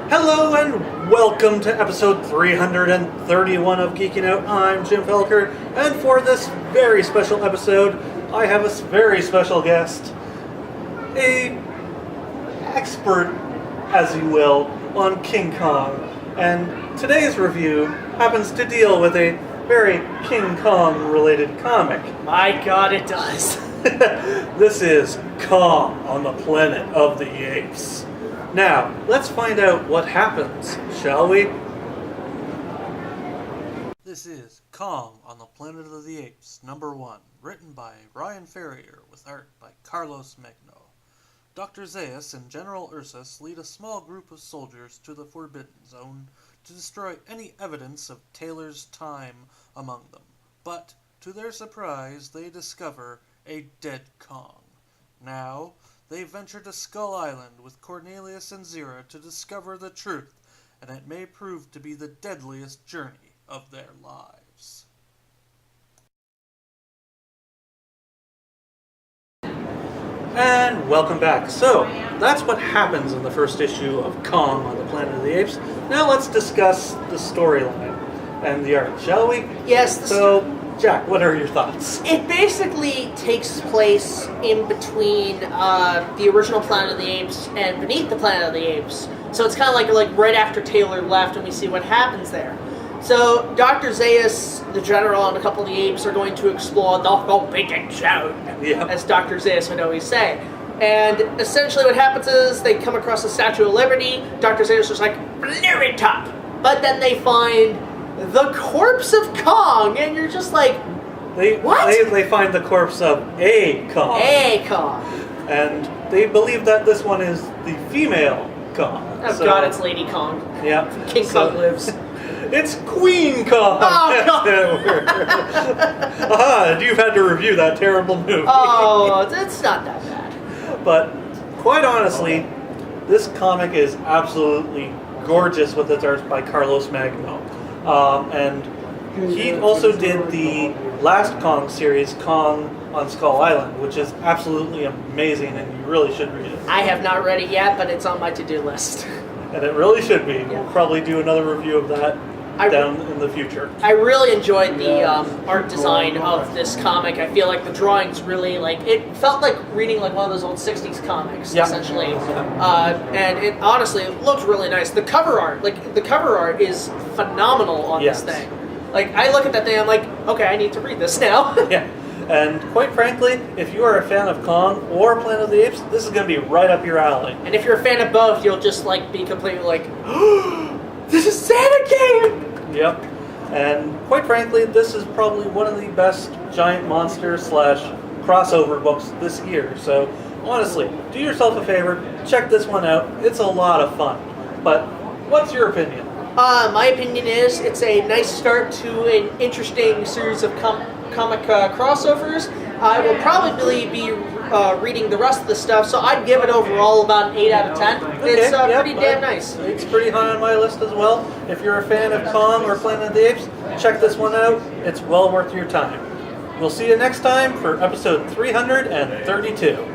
Hello and welcome to episode 331 of Geeking Out. I'm Jim Felker, and for this very special episode, I have a very special guest, a expert, as you will, on King Kong. And today's review happens to deal with a very King Kong related comic. My God, it does. This is Kong on the Planet of the Apes. Now, let's find out what happens, shall we? This is Kong on the Planet of the Apes, number 1, written by Ryan Ferrier with art by Carlos Magno. Dr. Zaius and General Ursus lead a small group of soldiers to the Forbidden Zone to destroy any evidence of Taylor's time among them. But, to their surprise, they discover a dead Kong. Now, they venture to Skull Island with Cornelius and Zira to discover the truth, and it may prove to be the deadliest journey of their lives. And welcome back. So, that's what happens in the first issue of Kong on the Planet of the Apes. Now let's discuss the storyline and the art, shall we? Yes. Jack, what are your thoughts? It basically takes place in between the original Planet of the Apes and beneath the Planet of the Apes. So it's kind of like right after Taylor left, and we see what happens there. So Dr. Zaius, the General, and a couple of the apes are going to explore the Forbidden Zone, as Dr. Zaius would always say. And essentially what happens is they come across the Statue of Liberty. Dr. Zaius is like, blow it up! But then they find the corpse of Kong, and you're just like, what? They find the corpse of a Kong. A Kong. And they believe that this one is the female Kong. Oh God, it's Lady Kong. Yeah. King Kong lives. It's Queen Kong! Oh, God. Aha, you've had to review that terrible movie. Oh, it's not that bad. But, quite honestly, this comic is absolutely gorgeous with its art by Carlos Magno. And he also did the last Kong series, Kong on Skull Island, which is absolutely amazing, and you really should read it. I have not read it yet, but it's on my to-do list. And it really should be. Yeah. We'll probably do another review of that down in the future. I really enjoyed the art design of this comic. I feel like the drawings really, it felt like reading like one of those old 60s comics, essentially. And it honestly, it looked really nice. The cover art is phenomenal on this thing. Like, I look at that thing, I'm like, okay, I need to read this now. Yeah. And quite frankly, if you are a fan of Kong or Planet of the Apes, this is going to be right up your alley. And if you're a fan of both, you'll just be completely like, this is Santa King! Yep. And quite frankly, this is probably one of the best giant monster / crossover books this year. So honestly, do yourself a favor, check this one out. It's a lot of fun. But what's your opinion? My opinion is it's a nice start to an interesting series of comic crossovers. I will probably be reading the rest of the stuff, so I'd give it overall about an 8 out of 10. It's pretty damn nice. It's pretty high on my list as well. If you're a fan of Kong or Planet of the Apes, check this one out. It's well worth your time. We'll see you next time for episode 332.